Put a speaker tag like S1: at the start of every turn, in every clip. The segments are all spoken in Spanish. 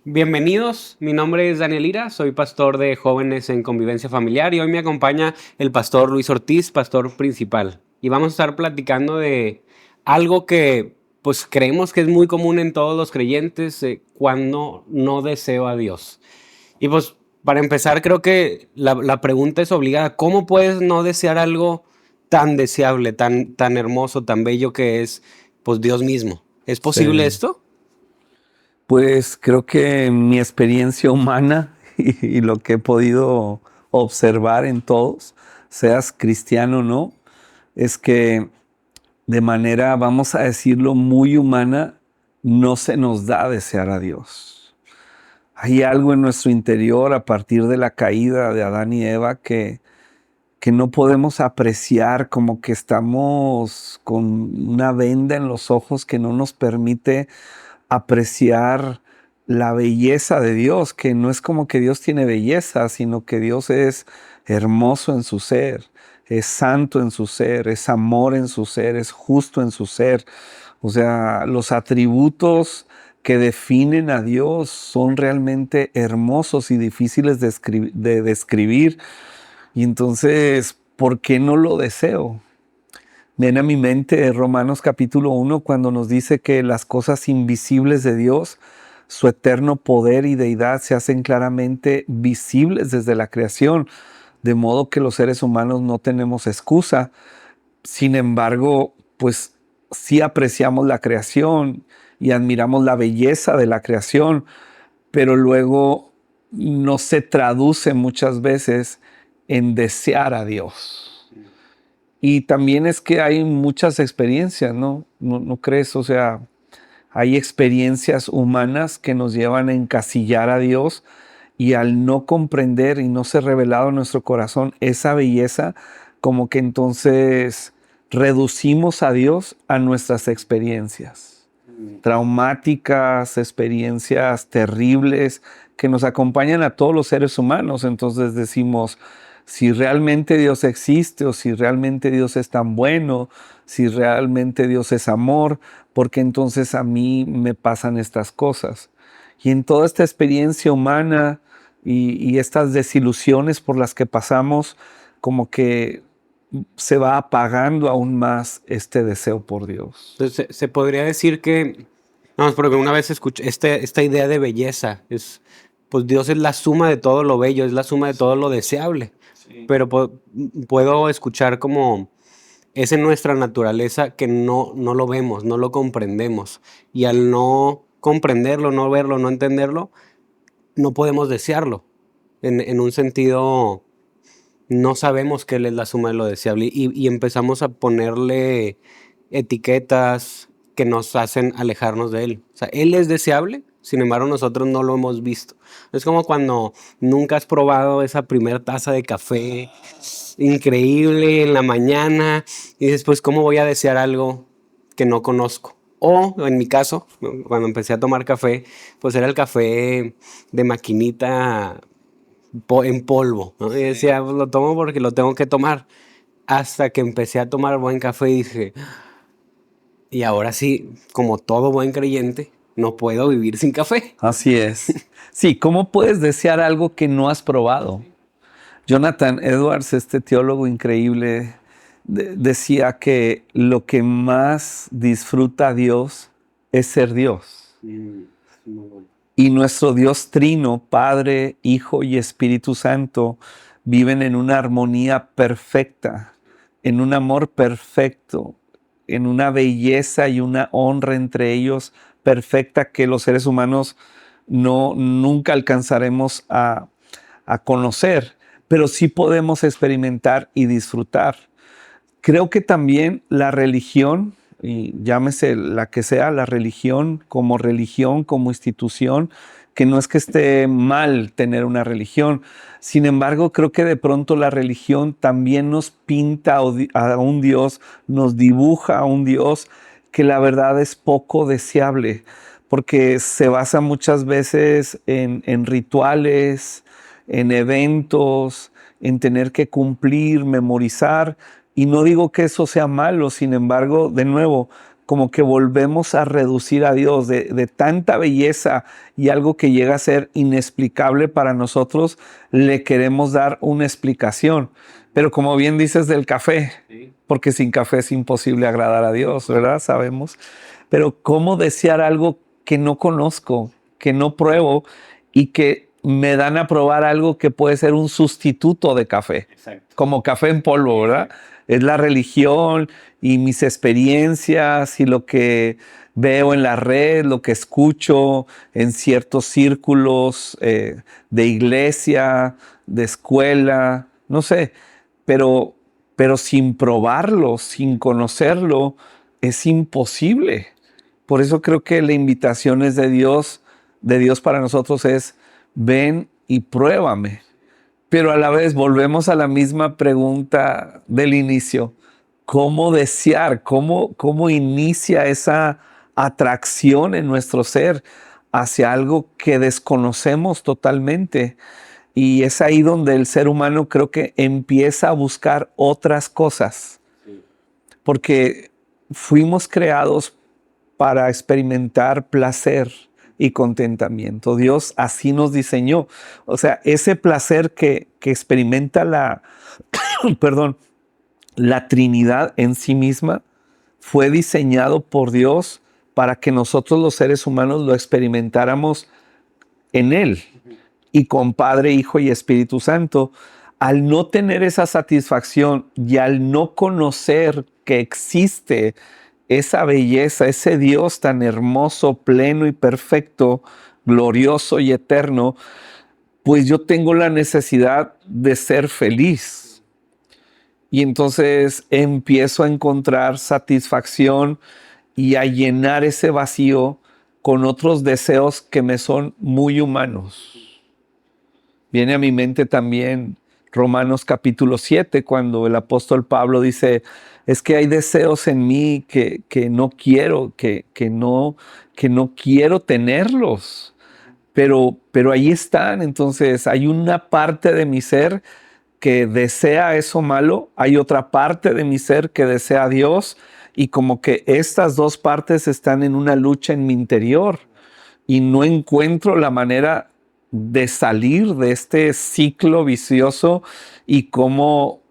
S1: Bienvenidos, mi nombre es Daniel Ira, soy pastor de jóvenes en convivencia familiar y hoy me acompaña el pastor Luis Ortiz, pastor principal. Y vamos a estar platicando de algo que pues creemos que es muy común en todos los creyentes, cuando no deseo a Dios. Y pues para empezar creo que la pregunta es obligada: ¿cómo puedes no desear algo tan deseable, tan hermoso, tan bello que es pues Dios mismo? ¿Es posible
S2: Sí,
S1: esto?
S2: pues creo que mi experiencia humana y lo que he podido observar en todos, seas cristiano o no, es que de manera, vamos a decirlo, muy humana, no se nos da desear a Dios. Hay algo en nuestro interior a partir de la caída de Adán y Eva que no podemos apreciar, como que estamos con una venda en los ojos que no nos permite apreciar la belleza de Dios, que no es como que Dios tiene belleza, sino que Dios es hermoso en su ser, es santo en su ser, es amor en su ser, es justo en su ser. O sea, los atributos que definen a Dios son realmente hermosos y difíciles de describir. Y entonces, ¿por qué no lo deseo? Viene a mi mente Romanos capítulo 1 cuando nos dice que las cosas invisibles de Dios, su eterno poder y deidad se hacen claramente visibles desde la creación, de modo que los seres humanos no tenemos excusa. Sin embargo, pues sí apreciamos la creación y admiramos la belleza de la creación, pero luego no se traduce muchas veces en desear a Dios. Y también es que hay muchas experiencias, ¿no? ¿No crees? O sea, hay experiencias humanas que nos llevan a encasillar a Dios y al no comprender y no ser revelado en nuestro corazón esa belleza, como que entonces reducimos a Dios a nuestras experiencias traumáticas, experiencias terribles que nos acompañan a todos los seres humanos. Entonces decimos, si realmente Dios existe o si realmente Dios es tan bueno, si realmente Dios es amor, porque entonces a mí me pasan estas cosas. Y en toda esta experiencia humana y estas desilusiones por las que pasamos, como que se va apagando aún más este deseo por Dios.
S1: Entonces, se podría decir que, vamos, porque una vez escuché esta idea de belleza, pues Dios es la suma de todo lo bello, es la suma de todo lo deseable, pero puedo escuchar como es en nuestra naturaleza que no lo vemos, no lo comprendemos, y al no comprenderlo, no verlo, no entenderlo, no podemos desearlo, en un sentido. No sabemos que Él es la suma de lo deseable y empezamos a ponerle etiquetas que nos hacen alejarnos de Él. O sea, Él es deseable, sin embargo nosotros no lo hemos visto. Es como cuando nunca has probado esa primera taza de café increíble en la mañana y dices, pues, ¿cómo voy a desear algo que no conozco? O en mi caso, cuando empecé a tomar café, pues era el café de maquinita en polvo, ¿no? Y decía, pues lo tomo porque lo tengo que tomar. Hasta que empecé a tomar buen café y dije, y ahora sí, como todo buen creyente, no puedo vivir sin café.
S2: Así es. Sí, ¿cómo puedes desear algo que no has probado? Jonathan Edwards, este teólogo increíble, decía que lo que más disfruta Dios es ser Dios.
S1: Muy bueno.
S2: Y nuestro Dios trino, Padre, Hijo y Espíritu Santo, viven en una armonía perfecta, en un amor perfecto, en una belleza y una honra entre ellos perfecta que los seres humanos nunca alcanzaremos a conocer, pero sí podemos experimentar y disfrutar. Creo que también la religión, y llámese la que sea, la religión, como institución, que no es que esté mal tener una religión. Sin embargo, creo que de pronto la religión también nos pinta a un Dios, nos dibuja a un Dios que la verdad es poco deseable, porque se basa muchas veces en rituales, en eventos, en tener que cumplir, memorizar. Y no digo que eso sea malo, sin embargo, de nuevo, como que volvemos a reducir a Dios de tanta belleza y algo que llega a ser inexplicable para nosotros, le queremos dar una explicación. Pero como bien dices del café, porque sin café es imposible agradar a Dios, ¿verdad? Sabemos. Pero ¿cómo desear algo que no conozco, que no pruebo y que me dan a probar algo que puede ser un sustituto de café?
S1: Exacto.
S2: Como café en polvo, ¿verdad? Es la religión y mis experiencias y lo que veo en la red, lo que escucho en ciertos círculos de iglesia, de escuela, no sé, pero, pero sin probarlo, sin conocerlo, es imposible. Por eso creo que la invitación es de Dios para nosotros es, ven y pruébame. Pero a la vez volvemos a la misma pregunta del inicio. ¿Cómo desear? ¿Cómo inicia esa atracción en nuestro ser hacia algo que desconocemos totalmente? Y es ahí donde el ser humano creo que empieza a buscar otras cosas. Porque fuimos creados para experimentar placer y contentamiento. Dios así nos diseñó. O sea, ese placer que experimenta perdón, la Trinidad en sí misma fue diseñado por Dios para que nosotros los seres humanos lo experimentáramos en Él y con Padre, Hijo y Espíritu Santo. Al no tener esa satisfacción y al no conocer que existe esa belleza, ese Dios tan hermoso, pleno y perfecto, glorioso y eterno, pues yo tengo la necesidad de ser feliz. Y entonces empiezo a encontrar satisfacción y a llenar ese vacío con otros deseos que me son muy humanos. Viene a mi mente también Romanos capítulo 7, cuando el apóstol Pablo dice, es que hay deseos en mí que no quiero, que no quiero tenerlos, pero ahí están. Entonces hay una parte de mi ser que desea eso malo, hay otra parte de mi ser que desea a Dios, y como que estas dos partes están en una lucha en mi interior y no encuentro la manera de salir de este ciclo vicioso y cómo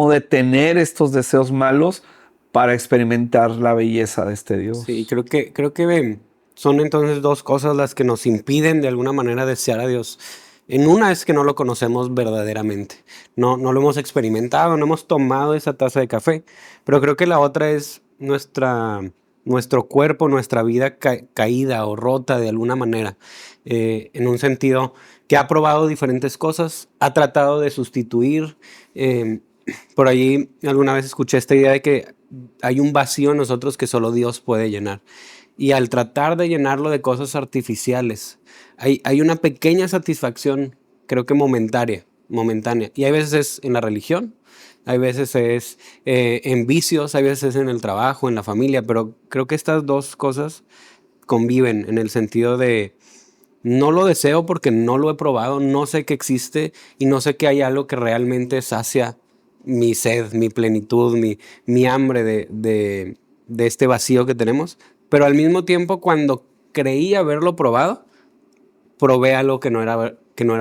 S2: detener estos deseos malos para experimentar la belleza de este Dios.
S1: Sí, creo que son entonces dos cosas las que nos impiden de alguna manera desear a Dios. En una es que no lo conocemos verdaderamente, no lo hemos experimentado, no hemos tomado esa taza de café, pero creo que la otra es nuestro cuerpo, nuestra vida caída o rota de alguna manera, en un sentido que ha probado diferentes cosas, ha tratado de sustituir. Por allí alguna vez escuché esta idea de que hay un vacío en nosotros que solo Dios puede llenar. Y al tratar de llenarlo de cosas artificiales, hay una pequeña satisfacción, creo que momentánea. Y hay veces es en la religión, hay veces es en vicios, hay veces es en el trabajo, en la familia, pero creo que estas dos cosas conviven en el sentido de no lo deseo porque no lo he probado, no sé que existe y no sé que hay algo que realmente sacia mi sed, mi plenitud, mi hambre de este vacío que tenemos. Pero al mismo tiempo, cuando creí haberlo probado, probé algo que no era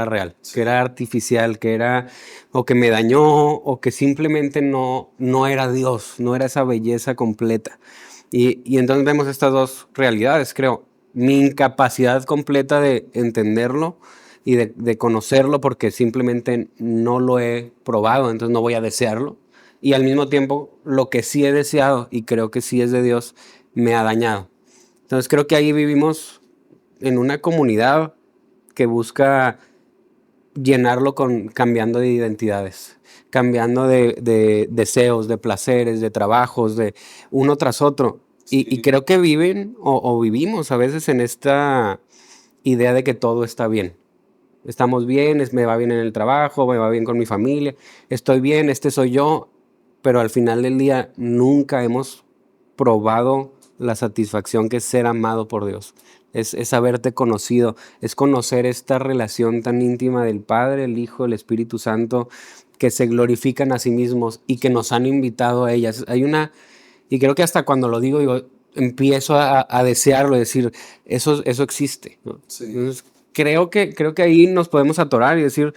S1: real, que era artificial, que era o que me dañó o que simplemente no era Dios, no era esa belleza completa. Y entonces vemos estas dos realidades, creo. Mi incapacidad completa de entenderlo y de conocerlo porque simplemente no lo he probado, entonces no voy a desearlo. Y al mismo tiempo, lo que sí he deseado y creo que sí es de Dios, me ha dañado. Entonces creo que ahí vivimos en una comunidad que busca llenarlo cambiando de identidades, cambiando de deseos, de placeres, de trabajos, de uno tras otro. Y creo que viven o vivimos a veces en esta idea de que todo está bien. Estamos bien, me va bien en el trabajo, me va bien con mi familia, estoy bien, este soy yo, pero al final del día nunca hemos probado la satisfacción que es ser amado por Dios. Es haberte conocido, es conocer esta relación tan íntima del Padre, el Hijo, el Espíritu Santo, que se glorifican a sí mismos y que nos han invitado a ellas. Y creo que hasta cuando lo digo, empiezo a desearlo, decir, eso existe, ¿no?
S2: Sí.
S1: Entonces, creo que ahí nos podemos atorar y decir,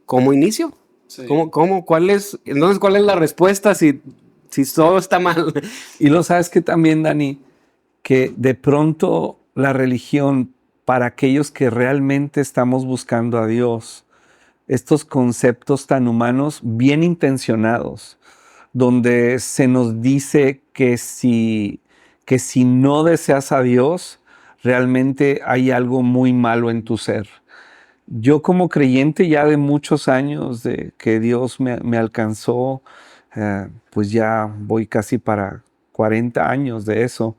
S1: ¿cómo inicio?
S2: Sí.
S1: Entonces, ¿cuál es la respuesta si todo está mal?
S2: Y lo sabes que también, Dani, que de pronto la religión, para aquellos que realmente estamos buscando a Dios, estos conceptos tan humanos, bien intencionados, donde se nos dice que si no deseas a Dios, realmente hay algo muy malo en tu ser. Yo como creyente ya de muchos años de que Dios me alcanzó, pues ya voy casi para 40 años de eso,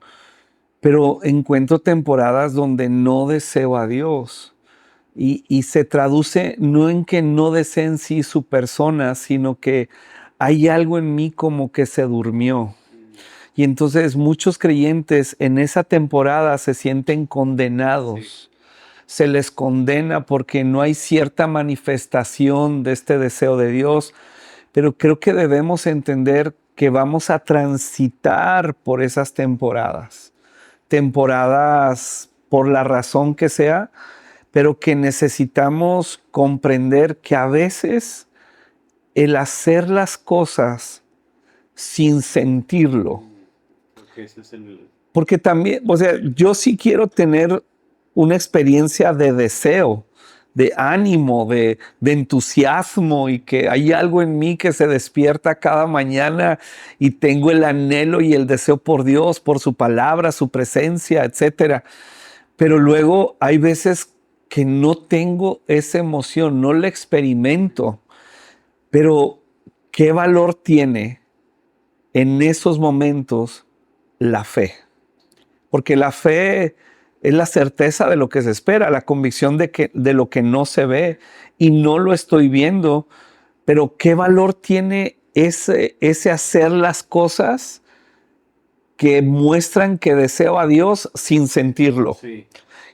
S2: pero encuentro temporadas donde no deseo a Dios y se traduce no en que no desee en sí su persona, sino que hay algo en mí como que se durmió. Y entonces muchos creyentes en esa temporada se sienten condenados. Se les condena porque no hay cierta manifestación de este deseo de Dios, pero creo que debemos entender que vamos a transitar por esas temporadas por la razón que sea, pero que necesitamos comprender que a veces el hacer las cosas sin sentirlo, porque también, o sea, yo sí quiero tener una experiencia de deseo, de ánimo, de entusiasmo y que hay algo en mí que se despierta cada mañana y tengo el anhelo y el deseo por Dios, por su palabra, su presencia, etcétera. Pero luego hay veces que no tengo esa emoción, no la experimento. Pero ¿qué valor tiene en esos momentos la fe? Porque la fe es la certeza de lo que se espera, la convicción de lo que no se ve y no lo estoy viendo. Pero ¿qué valor tiene ese hacer las cosas que muestran que deseo a Dios sin sentirlo?
S1: Sí.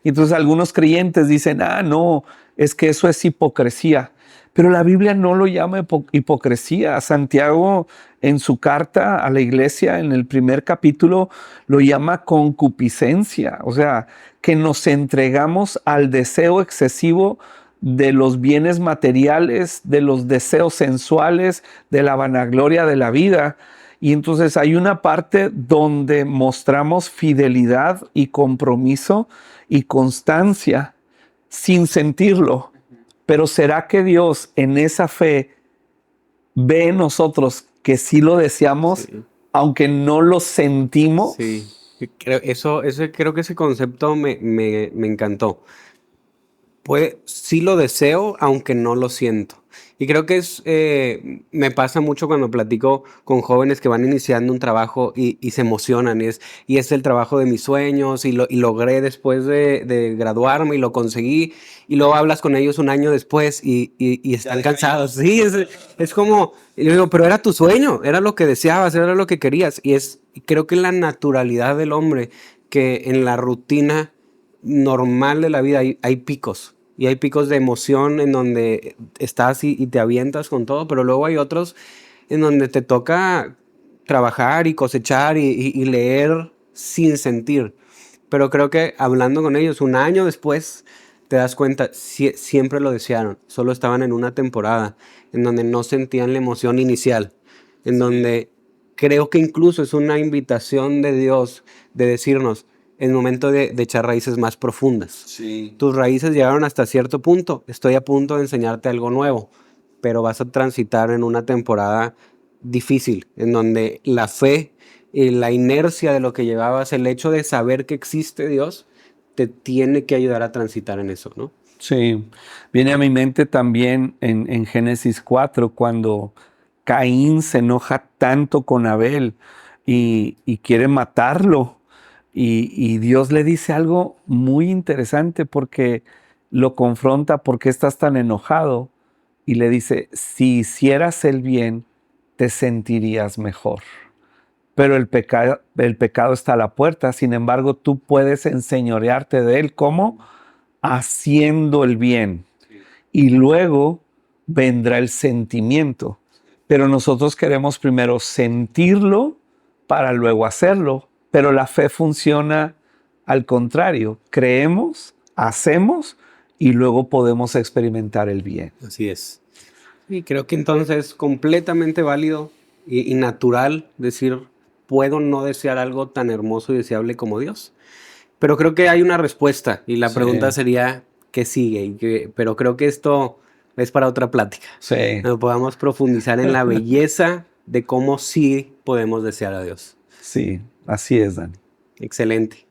S2: Y entonces algunos creyentes dicen, no, es que eso es hipocresía. Pero la Biblia no lo llama hipocresía. Santiago en su carta a la iglesia, en el primer capítulo, lo llama concupiscencia. O sea, que nos entregamos al deseo excesivo de los bienes materiales, de los deseos sensuales, de la vanagloria de la vida. Y entonces hay una parte donde mostramos fidelidad y compromiso y constancia sin sentirlo. Pero ¿será que Dios en esa fe ve en nosotros que sí lo deseamos,
S1: Sí.
S2: aunque no lo sentimos?
S1: Sí, creo que ese concepto me encantó. Pues sí lo deseo, aunque no lo siento. Y creo que me pasa mucho cuando platico con jóvenes que van iniciando un trabajo y se emocionan. Y es el trabajo de mis sueños y logré después de graduarme y lo conseguí. Y luego hablas con ellos un año después y están cansados. Sí, es como, y yo digo, pero era tu sueño, era lo que deseabas, era lo que querías. Creo que la naturalidad del hombre, que en la rutina normal de la vida hay picos. Y hay picos de emoción en donde estás y te avientas con todo, pero luego hay otros en donde te toca trabajar y cosechar y leer sin sentir. Pero creo que hablando con ellos un año después te das cuenta, siempre lo desearon, solo estaban en una temporada en donde no sentían la emoción inicial, en donde creo que incluso es una invitación de Dios de decirnos, el momento de echar raíces más profundas.
S2: Sí.
S1: Tus raíces llegaron hasta cierto punto, estoy a punto de enseñarte algo nuevo, pero vas a transitar en una temporada difícil, en donde la fe y la inercia de lo que llevabas, el hecho de saber que existe Dios, te tiene que ayudar a transitar en eso, ¿no?
S2: Sí, viene a mi mente también en Génesis 4, cuando Caín se enoja tanto con Abel y quiere matarlo. Y Dios le dice algo muy interesante porque lo confronta, ¿por qué estás tan enojado? Y le dice, si hicieras el bien, te sentirías mejor. Pero el pecado está a la puerta, sin embargo, tú puedes enseñorearte de él. ¿Cómo? Haciendo el bien. Y luego vendrá el sentimiento. Pero nosotros queremos primero sentirlo para luego hacerlo. Pero la fe funciona al contrario. Creemos, hacemos y luego podemos experimentar el bien.
S1: Así es. Y creo que entonces es completamente válido y natural decir, puedo no desear algo tan hermoso y deseable como Dios. Pero creo que hay una respuesta y la
S2: Sí.
S1: pregunta sería, ¿qué sigue? Pero creo que esto es para otra plática.
S2: Sí.
S1: Donde podamos profundizar en la belleza de cómo sí podemos desear a Dios.
S2: Sí, así es, Dani.
S1: Excelente.